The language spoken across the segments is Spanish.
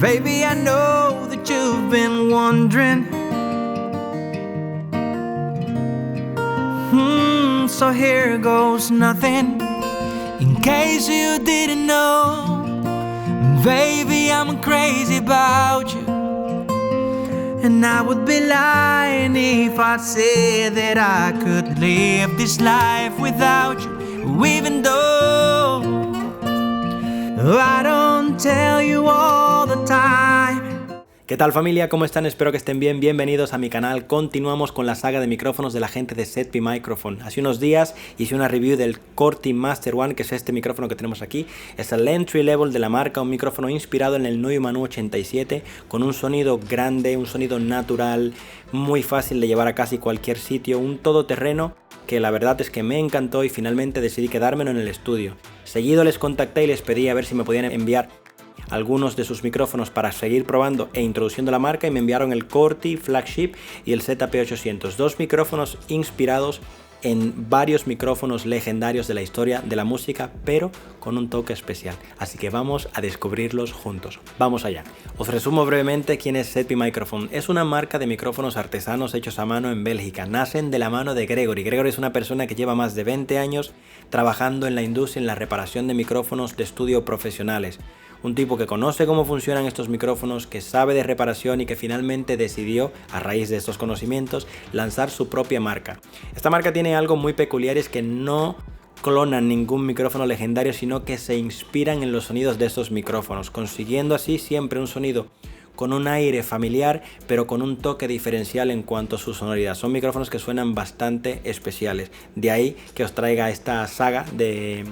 Baby, I know that you've been wondering. So here goes nothing. In case you didn't know, baby, I'm crazy about you. And I would be lying if I said that I could live this life without you. Even though I don't tell you all the time. ¿Qué tal, familia? ¿Cómo están? Espero que estén bien. Bienvenidos a mi canal. Continuamos con la saga de micrófonos de la gente de ZP Microphone. Hace unos días hice una review del Corti Master One, que es este micrófono que tenemos aquí. Es el entry level de la marca, un micrófono inspirado en el Neumann U87, con un sonido grande, un sonido natural, muy fácil de llevar a casi cualquier sitio, un todoterreno que la verdad es que me encantó y finalmente decidí quedármelo en el estudio. Seguido les contacté y les pedí a ver si me podían enviar algunos de sus micrófonos para seguir probando e introduciendo la marca, y me enviaron el Corti Flagship y el ZP800, dos micrófonos inspirados en varios micrófonos legendarios de la historia de la música, pero con un toque especial. Así que vamos a descubrirlos juntos. Vamos allá. Os resumo brevemente quién es ZP Microphone. Es una marca de micrófonos artesanos hechos a mano en Bélgica. Nacen de la mano de Gregory. Gregory es una persona que lleva más de 20 años trabajando en la industria, en la reparación de micrófonos de estudio profesionales. Un tipo que conoce cómo funcionan estos micrófonos, que sabe de reparación y que finalmente decidió, a raíz de estos conocimientos, lanzar su propia marca. Esta marca tiene algo muy peculiar, es que no clonan ningún micrófono legendario, sino que se inspiran en los sonidos de estos micrófonos, consiguiendo así siempre un sonido con un aire familiar, pero con un toque diferencial en cuanto a su sonoridad. Son micrófonos que suenan bastante especiales. De ahí que os traiga esta saga de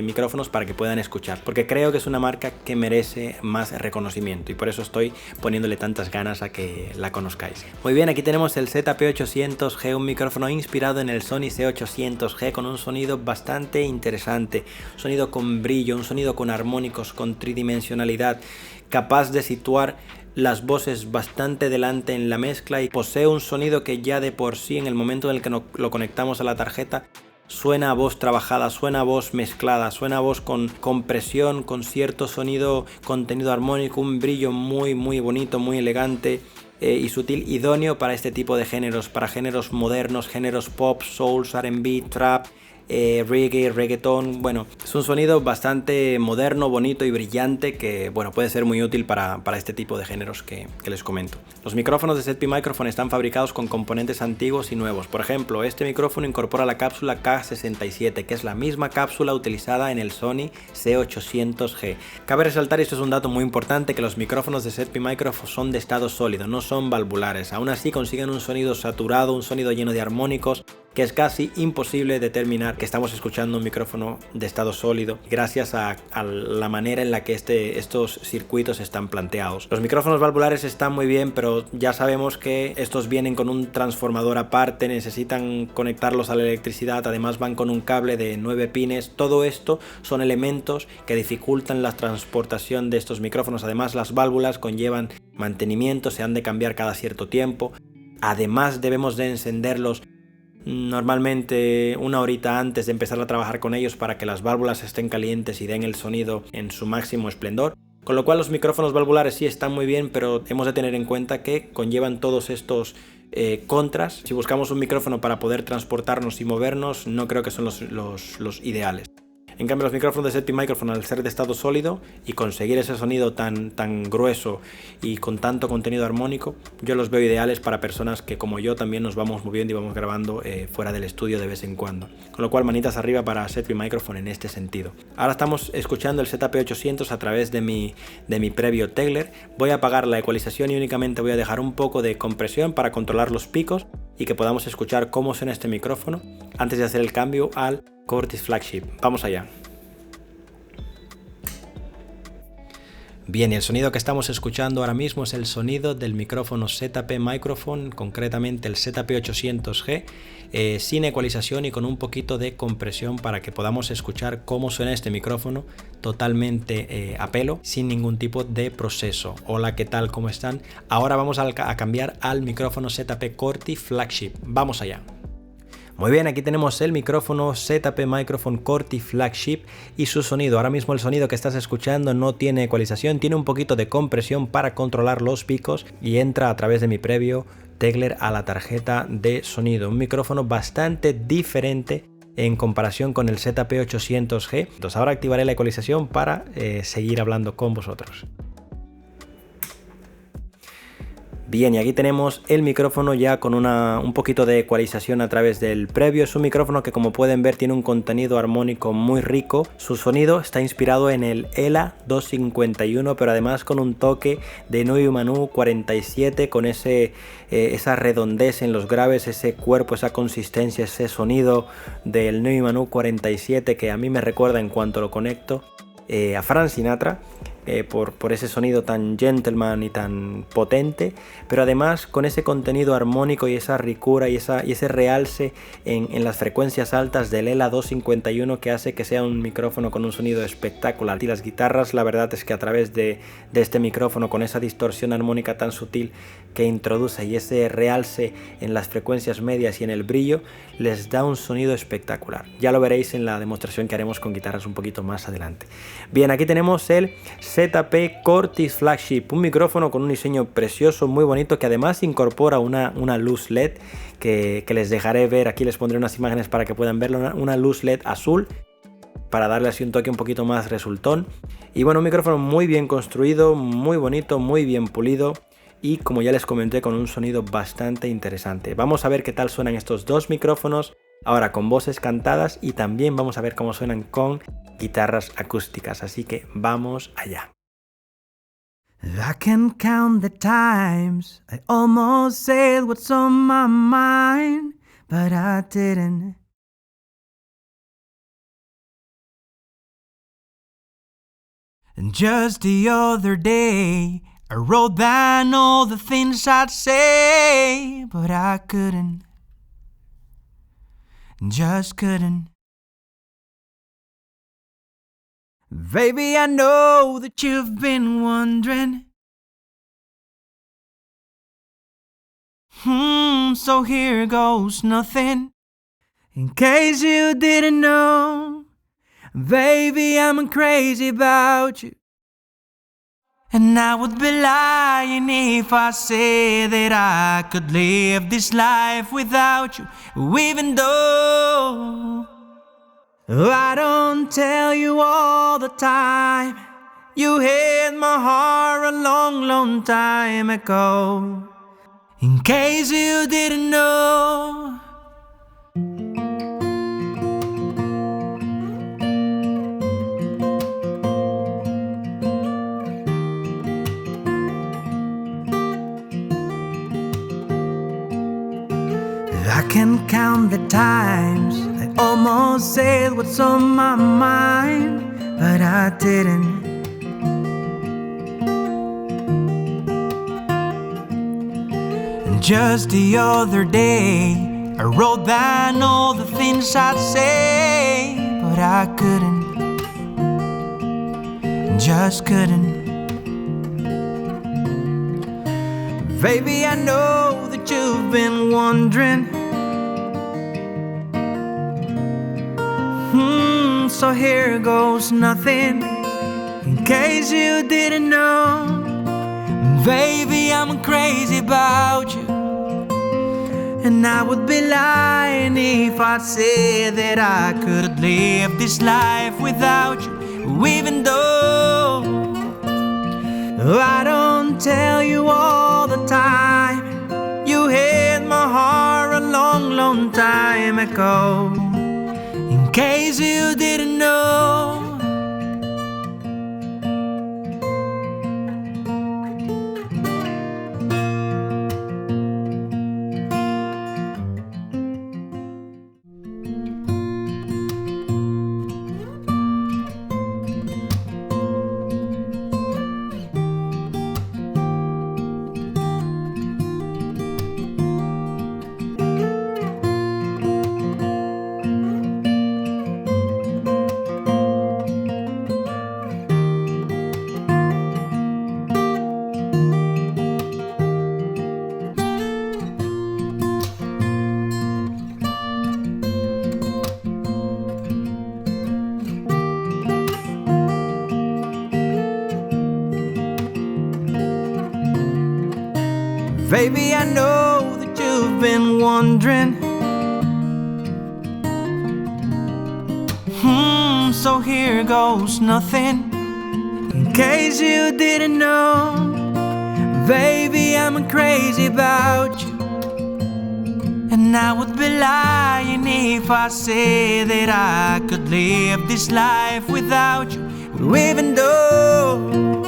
micrófonos para que puedan escuchar, porque creo que es una marca que merece más reconocimiento y por eso estoy poniéndole tantas ganas a que la conozcáis. Muy bien, aquí tenemos el ZP800G, un micrófono inspirado en el Sony C800G con un sonido bastante interesante, un sonido con brillo, un sonido con armónicos, con tridimensionalidad, capaz de situar las voces bastante delante en la mezcla, y posee un sonido que ya de por sí, en el momento en el que lo conectamos a la tarjeta, suena a voz trabajada, suena a voz mezclada, suena a voz con compresión, con cierto sonido, contenido armónico, un brillo muy bonito, muy elegante y sutil, idóneo para este tipo de géneros, para géneros modernos, géneros pop, soul, R&B, trap, reggae, reggaeton. Bueno, es un sonido bastante moderno, bonito y brillante que, bueno, puede ser muy útil para este tipo de géneros que les comento. Los micrófonos de ZP Microphone están fabricados con componentes antiguos y nuevos. Por ejemplo, este micrófono incorpora la cápsula K67, que es la misma cápsula utilizada en el Sony C800G. Cabe resaltar, y esto es un dato muy importante, que los micrófonos de ZP Microphone son de estado sólido, no son valvulares. Aún así consiguen un sonido saturado, un sonido lleno de armónicos, que es casi imposible determinar que estamos escuchando un micrófono de estado sólido gracias a la manera en la que estos circuitos están planteados. Los micrófonos valvulares están muy bien, pero ya sabemos que estos vienen con un transformador aparte, necesitan conectarlos a la electricidad, además van con un cable de 9 pines. Todo esto son elementos que dificultan la transportación de estos micrófonos. Además, las válvulas conllevan mantenimiento, se han de cambiar cada cierto tiempo. Además, debemos de encenderlos normalmente una horita antes de empezar a trabajar con ellos para que las válvulas estén calientes y den el sonido en su máximo esplendor. Con lo cual los micrófonos valvulares sí están muy bien, pero hemos de tener en cuenta que conllevan todos estos contras. Si buscamos un micrófono para poder transportarnos y movernos, no creo que son los ideales. En cambio, los micrófonos de ZP Microphone, al ser de estado sólido y conseguir ese sonido tan grueso y con tanto contenido armónico, yo los veo ideales para personas que, como yo, también nos vamos moviendo y vamos grabando fuera del estudio de vez en cuando. Con lo cual, manitas arriba para ZP Microphone en este sentido. Ahora estamos escuchando el ZP800 a través de mi previo Tegeler. Voy a apagar la ecualización y únicamente voy a dejar un poco de compresión para controlar los picos y que podamos escuchar cómo suena este micrófono antes de hacer el cambio al Corti Flagship. Vamos allá. Bien, y el sonido que estamos escuchando ahora mismo es el sonido del micrófono ZP Microphone, concretamente el ZP800G, sin ecualización y con un poquito de compresión para que podamos escuchar cómo suena este micrófono totalmente a pelo, sin ningún tipo de proceso. Hola, ¿qué tal? ¿Cómo están? Ahora vamos a cambiar al micrófono ZP Corti Flagship. Vamos allá. Muy bien, aquí tenemos el micrófono ZP Microphone Corti Flagship y su sonido. Ahora mismo el sonido que estás escuchando no tiene ecualización, tiene un poquito de compresión para controlar los picos y entra a través de mi previo Tegeler a la tarjeta de sonido. Un micrófono bastante diferente en comparación con el ZP800G. Entonces ahora activaré la ecualización para seguir hablando con vosotros. Bien, y aquí tenemos el micrófono ya con un poquito de ecualización a través del previo. Es un micrófono que, como pueden ver, tiene un contenido armónico muy rico. Su sonido está inspirado en el ELA 251, pero además con un toque de Neumann 47, con esa redondez en los graves, ese cuerpo, esa consistencia, ese sonido del Neumann 47 que a mí me recuerda, en cuanto lo conecto, a Frank Sinatra. Por ese sonido tan gentleman y tan potente, pero además con ese contenido armónico y esa ricura y ese realce en las frecuencias altas del ELA 251, que hace que sea un micrófono con un sonido espectacular. Y las guitarras, la verdad es que a través de este micrófono, con esa distorsión armónica tan sutil que introduce y ese realce en las frecuencias medias y en el brillo, les da un sonido espectacular. Ya lo veréis en la demostración que haremos con guitarras un poquito más adelante. Bien, aquí tenemos el ZP Corti Flagship, un micrófono con un diseño precioso, muy bonito, que además incorpora una luz LED que les dejaré ver. Aquí les pondré unas imágenes para que puedan verlo, una luz LED azul para darle así un toque un poquito más resultón. Y bueno, un micrófono muy bien construido, muy bonito, muy bien pulido y, como ya les comenté, con un sonido bastante interesante. Vamos a ver qué tal suenan estos dos micrófonos ahora con voces cantadas, y también vamos a ver cómo suenan con guitarras acústicas, así que vamos allá. I can count the times I almost said what's on my mind, but I didn't. And just the other day I wrote down all the things I'd say, but I couldn't. Just couldn't. Baby, I know that you've been wondering. So here goes nothing. In case you didn't know, baby, I'm crazy about you. And I would be lying if I said that I could live this life without you, even though I don't tell you all the time. You hit my heart a long, long time ago. In case you didn't know. I can count the times I almost said what's on my mind, but I didn't. And just the other day I wrote down all the things I'd say, but I couldn't. Just couldn't. Baby, I know that you've been wondering. So here goes nothing. In case you didn't know, baby, I'm crazy about you. And I would be lying if I said that I could live this life without you, even though I don't tell you all the time. You hit my heart a long, long time ago. In case you didn't know. Baby, I know that you've been wondering. So here goes nothing. In case you didn't know, baby, I'm crazy about you. And I would be lying if I said that I could live this life without you. But even though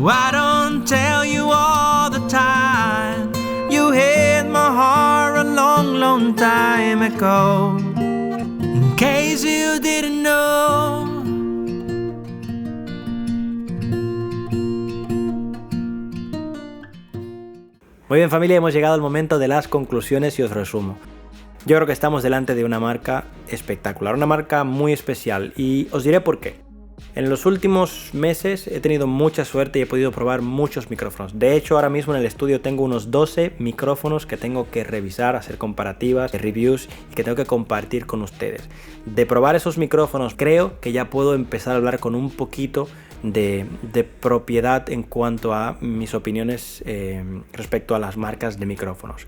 I don't tell you all the time, you hit my heart a long, long time ago. In case you didn't know. Muy bien, familia, hemos llegado al momento de las conclusiones y os resumo. Yo creo que estamos delante de una marca espectacular, una marca muy especial, y os diré por qué. En los últimos meses he tenido mucha suerte y he podido probar muchos micrófonos. De hecho, ahora mismo en el estudio tengo unos 12 micrófonos que tengo que revisar, hacer comparativas, reviews y que tengo que compartir con ustedes. De probar esos micrófonos, creo que ya puedo empezar a hablar con un poquito de propiedad en cuanto a mis opiniones respecto a las marcas de micrófonos.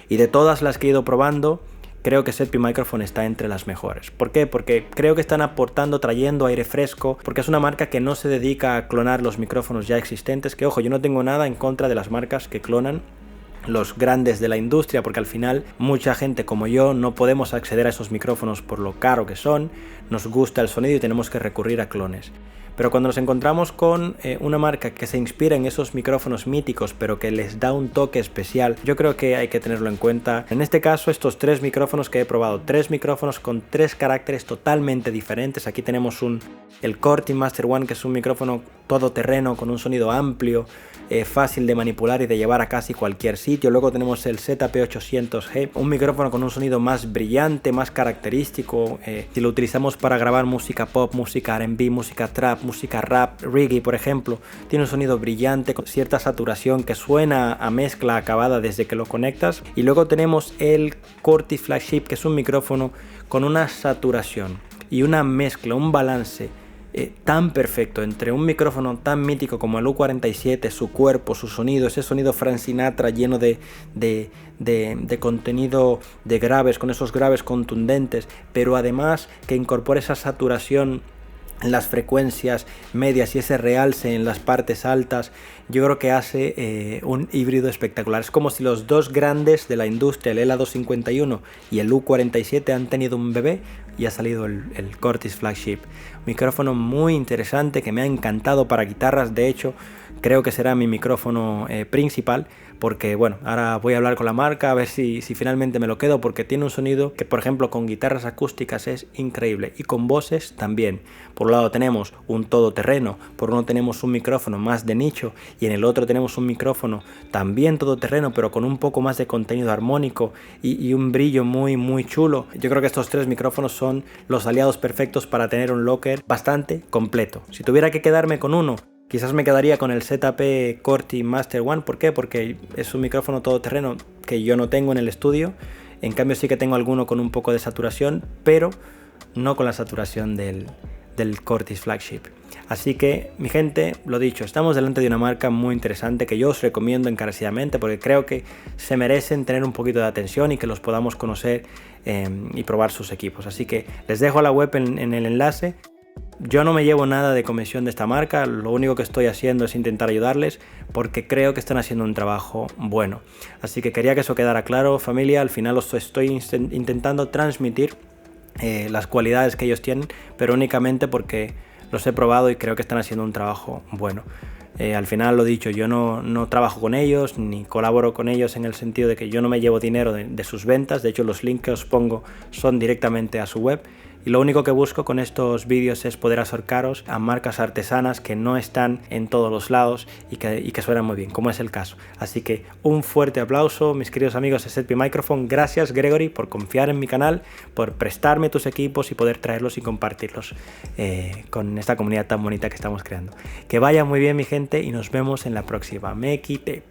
Y de todas las que he ido probando, creo que ZP Microphone está entre las mejores. ¿Por qué? Porque creo que están aportando, trayendo aire fresco, porque es una marca que no se dedica a clonar los micrófonos ya existentes, que ojo, yo no tengo nada en contra de las marcas que clonan los grandes de la industria, porque al final mucha gente como yo no podemos acceder a esos micrófonos por lo caro que son, nos gusta el sonido y tenemos que recurrir a clones. Pero cuando nos encontramos con una marca que se inspira en esos micrófonos míticos, pero que les da un toque especial, yo creo que hay que tenerlo en cuenta. En este caso, estos 3 micrófonos que he probado, 3 micrófonos con 3 caracteres totalmente diferentes. Aquí tenemos el Corti Master One, que es un micrófono todoterreno con un sonido amplio, fácil de manipular y de llevar a casi cualquier sitio. Luego tenemos el ZP800G, un micrófono con un sonido más brillante, más característico. Si lo utilizamos para grabar música pop, música R&B, música trap, música rap, reggae por ejemplo, tiene un sonido brillante con cierta saturación que suena a mezcla acabada desde que lo conectas. Y luego tenemos el Corti Flagship, que es un micrófono con una saturación y una mezcla, un balance tan perfecto entre un micrófono tan mítico como el U47, su cuerpo, su sonido, ese sonido Frank Sinatra lleno de contenido de graves, con esos graves contundentes, pero además que incorpora esa saturación en las frecuencias medias y ese realce en las partes altas. Yo creo que hace un híbrido espectacular. Es como si los dos grandes de la industria, el ELA251 y el U47, han tenido un bebé y ha salido el Corti Flagship. Micrófono muy interesante que me ha encantado para guitarras. De hecho, creo que será mi micrófono principal, porque bueno, ahora voy a hablar con la marca a ver si finalmente me lo quedo, porque tiene un sonido que, por ejemplo, con guitarras acústicas es increíble, y con voces también. Por un lado tenemos un todoterreno, por uno tenemos un micrófono más de nicho, y en el otro tenemos un micrófono también todoterreno, pero con un poco más de contenido armónico y un brillo muy muy chulo. Yo creo que estos 3 micrófonos son los aliados perfectos para tener un locker bastante completo. Si tuviera que quedarme con uno, quizás me quedaría con el ZP Corti Master One. ¿Por qué? Porque es un micrófono todoterreno que yo no tengo en el estudio. En cambio sí que tengo alguno con un poco de saturación, pero no con la saturación del Corti Flagship. Así que, mi gente, lo dicho, estamos delante de una marca muy interesante que yo os recomiendo encarecidamente, porque creo que se merecen tener un poquito de atención y que los podamos conocer y probar sus equipos. Así que les dejo la web en el enlace. Yo no me llevo nada de comisión de esta marca, lo único que estoy haciendo es intentar ayudarles porque creo que están haciendo un trabajo bueno. Así que quería que eso quedara claro, familia. Al final os estoy intentando transmitir las cualidades que ellos tienen, pero únicamente porque los he probado y creo que están haciendo un trabajo bueno. Al final, lo dicho, yo no trabajo con ellos ni colaboro con ellos, en el sentido de que yo no me llevo dinero de sus ventas. De hecho, los links que os pongo son directamente a su web. Y lo único que busco con estos vídeos es poder acercaros a marcas artesanas que no están en todos los lados y que suenan muy bien, como es el caso. Así que un fuerte aplauso, mis queridos amigos de ZP Microphone. Gracias, Gregory, por confiar en mi canal, por prestarme tus equipos y poder traerlos y compartirlos con esta comunidad tan bonita que estamos creando. Que vaya muy bien, mi gente, y nos vemos en la próxima. Me quité.